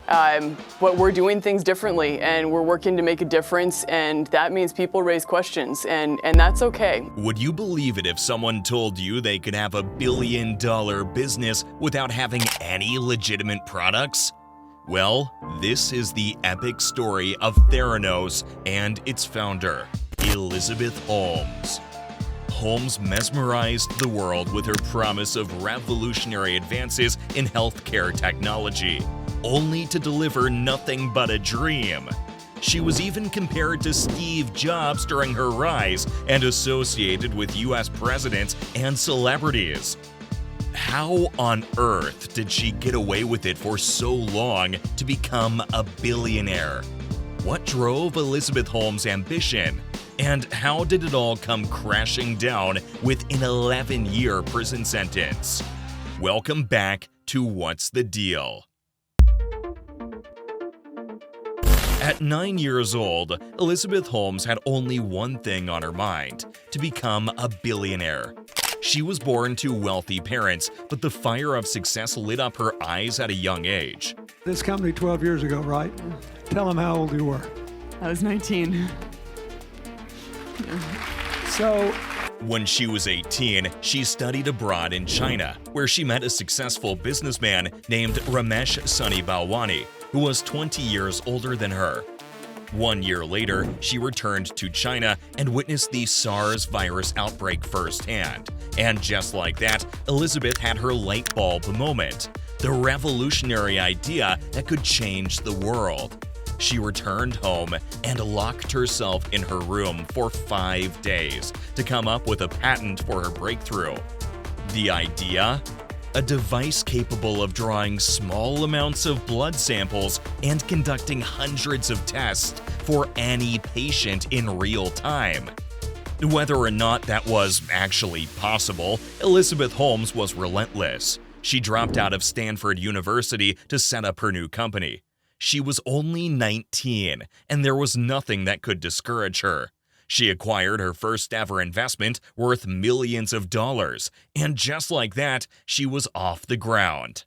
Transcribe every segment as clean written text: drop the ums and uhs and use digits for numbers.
But we're doing things differently, and we're working to make a difference, and that means people raise questions, and that's okay. Would you believe it if someone told you they could have a billion-dollar business without having any legitimate products? Well, this is the epic story of Theranos and its founder, Elizabeth Holmes. Holmes mesmerized the world with her promise of revolutionary advances in healthcare technology, only to deliver nothing but a dream. She was even compared to Steve Jobs during her rise and associated with US presidents and celebrities. How on earth did she get away with it for so long to become a billionaire? What drove Elizabeth Holmes' ambition? And how did it all come crashing down with an 11-year prison sentence? Welcome back to What's the Deal? At 9 years old, Elizabeth Holmes had only one thing on her mind: to become a billionaire. She was born to wealthy parents, but the fire of success lit up her eyes at a young age. This company 12 years ago, right? Tell them how old you were. I was 19. So, When she was 18, she studied abroad in China, where she met a successful businessman named Ramesh Sunny Balwani, who was 20 years older than her. 1 year later, she returned to China and witnessed the SARS virus outbreak firsthand. And just like that, Elizabeth had her light bulb moment, the revolutionary idea that could change the world. She returned home and locked herself in her room for 5 days to come up with a patent for her breakthrough. The idea? A device capable of drawing small amounts of blood samples and conducting hundreds of tests for any patient in real time. Whether or not that was actually possible, Elizabeth Holmes was relentless. She dropped out of Stanford University to set up her new company. She was only 19, and there was nothing that could discourage her. She acquired her first ever investment worth millions of dollars, and just like that, she was off the ground.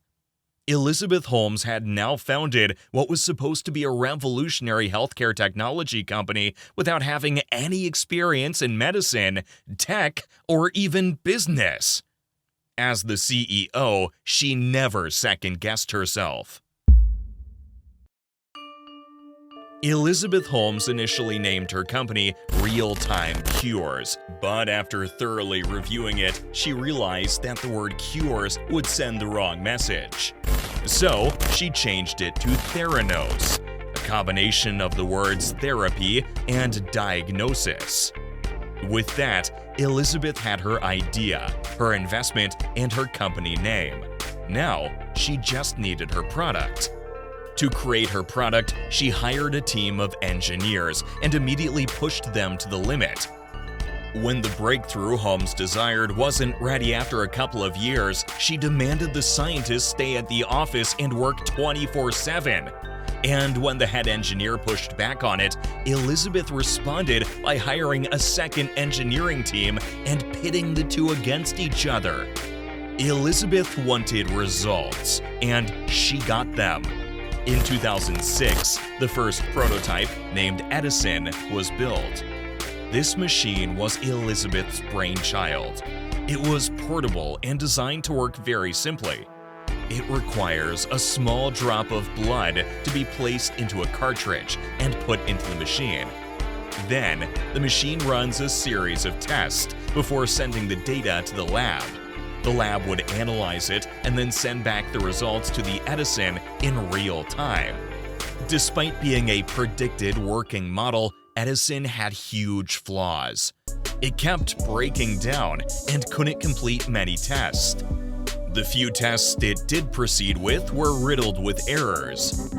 Elizabeth Holmes had now founded what was supposed to be a revolutionary healthcare technology company without having any experience in medicine, tech, or even business. As the CEO, she never second-guessed herself. Elizabeth Holmes initially named her company Real-Time Cures, but after thoroughly reviewing it, she realized that the word cures would send the wrong message. So, she changed it to Theranos, a combination of the words therapy and diagnosis. With that, Elizabeth had her idea, her investment, and her company name. Now, she just needed her product. To create her product, she hired a team of engineers and immediately pushed them to the limit. When the breakthrough Holmes desired wasn't ready after a couple of years, she demanded the scientists stay at the office and work 24/7. And when the head engineer pushed back on it, Elizabeth responded by hiring a second engineering team and pitting the two against each other. Elizabeth wanted results, and she got them. In 2006, the first prototype, named Edison, was built. This machine was Elizabeth's brainchild. It was portable and designed to work very simply. It requires a small drop of blood to be placed into a cartridge and put into the machine. Then, the machine runs a series of tests before sending the data to the lab. The lab would analyze it and then send back the results to the Edison in real time. Despite being a predicted working model, Edison had huge flaws. It kept breaking down and couldn't complete many tests. The few tests it did proceed with were riddled with errors.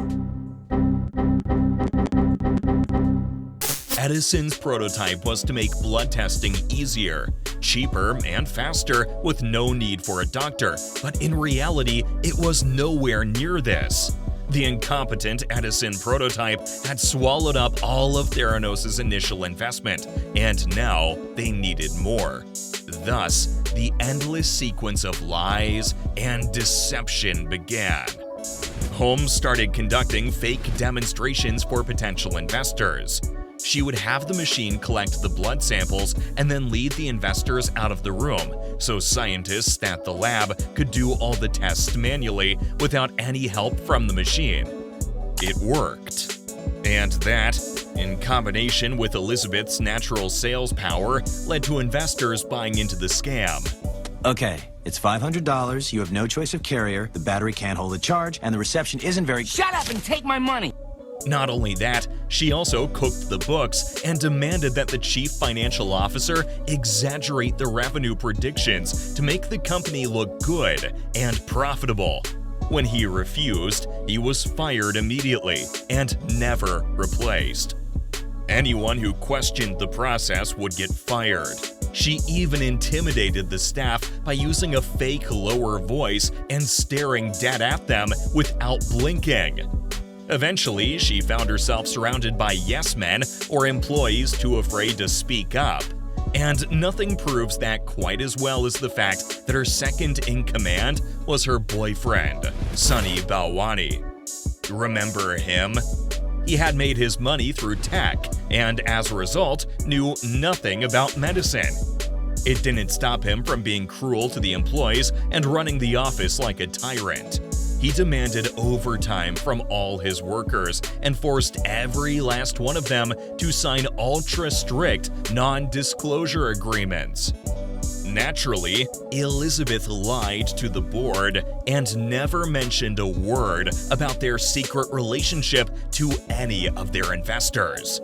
Edison's prototype was to make blood testing easier, cheaper, and faster with no need for a doctor, but in reality, it was nowhere near this. The incompetent Edison prototype had swallowed up all of Theranos' initial investment, and now they needed more. Thus, the endless sequence of lies and deception began. Holmes started conducting fake demonstrations for potential investors. She would have the machine collect the blood samples and then lead the investors out of the room, so scientists at the lab could do all the tests manually without any help from the machine. It worked. And that, in combination with Elizabeth's natural sales power, led to investors buying into the scam. Okay, it's $500, you have no choice of carrier, the battery can't hold a charge, and the reception isn't very— Shut up and take my money! Not only that, she also cooked the books and demanded that the chief financial officer exaggerate the revenue predictions to make the company look good and profitable. When he refused, he was fired immediately and never replaced. Anyone who questioned the process would get fired. She even intimidated the staff by using a fake lower voice and staring dead at them without blinking. Eventually, she found herself surrounded by yes men or employees too afraid to speak up. And nothing proves that quite as well as the fact that her second in command was her boyfriend, Sunny Balwani. Remember him? He had made his money through tech and, as a result, knew nothing about medicine. It didn't stop him from being cruel to the employees and running the office like a tyrant. He demanded overtime from all his workers and forced every last one of them to sign ultra-strict non-disclosure agreements. Naturally, Elizabeth lied to the board and never mentioned a word about their secret relationship to any of their investors.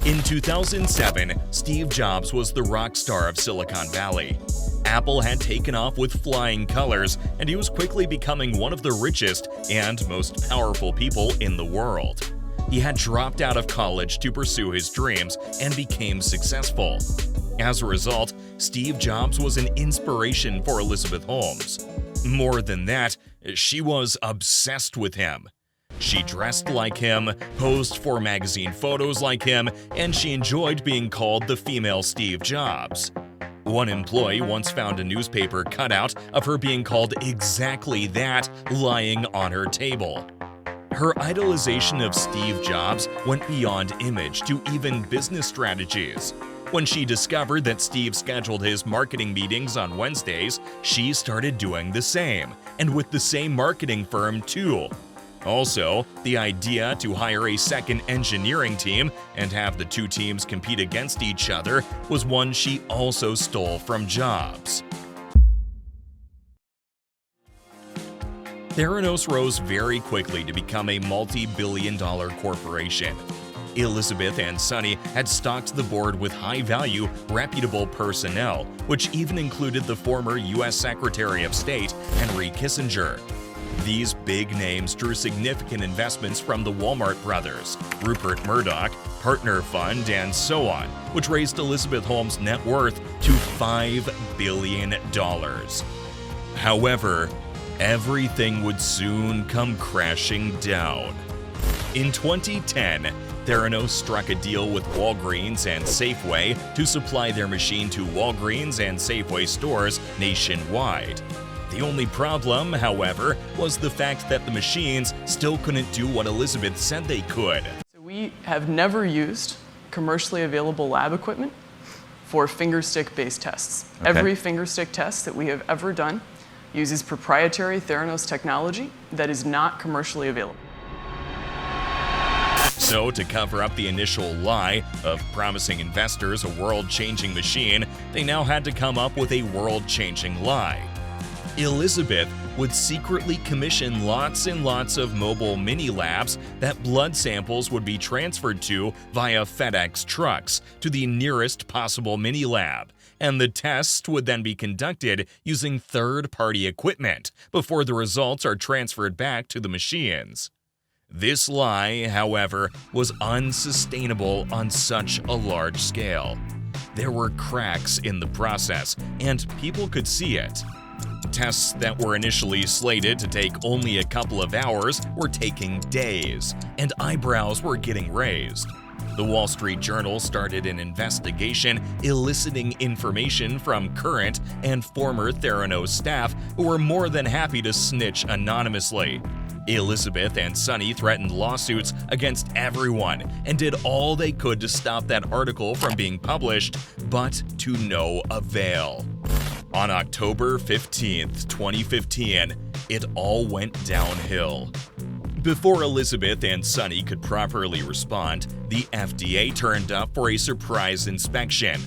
In 2007, Steve Jobs was the rock star of Silicon Valley. Apple had taken off with flying colors, and he was quickly becoming one of the richest and most powerful people in the world. He had dropped out of college to pursue his dreams and became successful. As a result, Steve Jobs was an inspiration for Elizabeth Holmes. More than that, she was obsessed with him. She dressed like him, posed for magazine photos like him, and she enjoyed being called the female Steve Jobs. One employee once found a newspaper cutout of her being called exactly that lying on her table. Her idolization of Steve Jobs went beyond image to even business strategies. When she discovered that Steve scheduled his marketing meetings on Wednesdays, she started doing the same, and with the same marketing firm too. Also, the idea to hire a second engineering team and have the two teams compete against each other was one she also stole from Jobs. Theranos rose very quickly to become a multi-billion-dollar corporation. Elizabeth and Sunny had stocked the board with high-value, reputable personnel, which even included the former U.S. Secretary of State, Henry Kissinger. These big names drew significant investments from the Walmart brothers, Rupert Murdoch, Partner Fund, and so on, which raised Elizabeth Holmes' net worth to $5 billion. However, everything would soon come crashing down. In 2010, Theranos struck a deal with Walgreens and Safeway to supply their machine to Walgreens and Safeway stores nationwide. The only problem, however, was the fact that the machines still couldn't do what Elizabeth said they could. So we have never used commercially available lab equipment for fingerstick-based tests. Okay. Every fingerstick test that we have ever done uses proprietary Theranos technology that is not commercially available. So, to cover up the initial lie of promising investors a world-changing machine, they now had to come up with a world-changing lie. Elizabeth would secretly commission lots and lots of mobile mini-labs that blood samples would be transferred to via FedEx trucks to the nearest possible mini-lab, and the tests would then be conducted using third-party equipment before the results are transferred back to the machines. This lie, however, was unsustainable on such a large scale. There were cracks in the process, and people could see it. Tests that were initially slated to take only a couple of hours were taking days, and eyebrows were getting raised. The Wall Street Journal started an investigation eliciting information from current and former Theranos staff who were more than happy to snitch anonymously. Elizabeth and Sonny threatened lawsuits against everyone and did all they could to stop that article from being published, but to no avail. On October 15, 2015, it all went downhill. Before Elizabeth and Sonny could properly respond, the FDA turned up for a surprise inspection.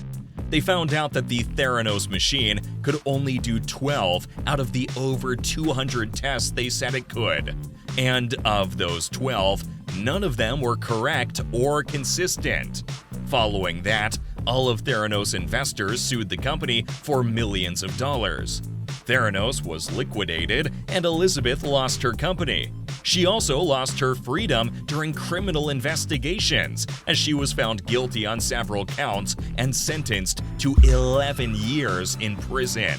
They found out that the Theranos machine could only do 12 out of the over 200 tests they said it could. And of those 12, none of them were correct or consistent. Following that, all of Theranos' investors sued the company for millions of dollars. Theranos was liquidated, and Elizabeth lost her company. She also lost her freedom during criminal investigations, as she was found guilty on several counts and sentenced to 11 years in prison.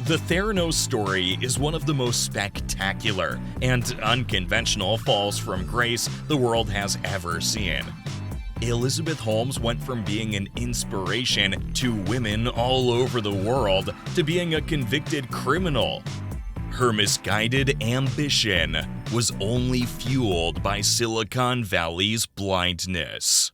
The Theranos story is one of the most spectacular and unconventional falls from grace the world has ever seen. Elizabeth Holmes went from being an inspiration to women all over the world to being a convicted criminal. Her misguided ambition was only fueled by Silicon Valley's blindness.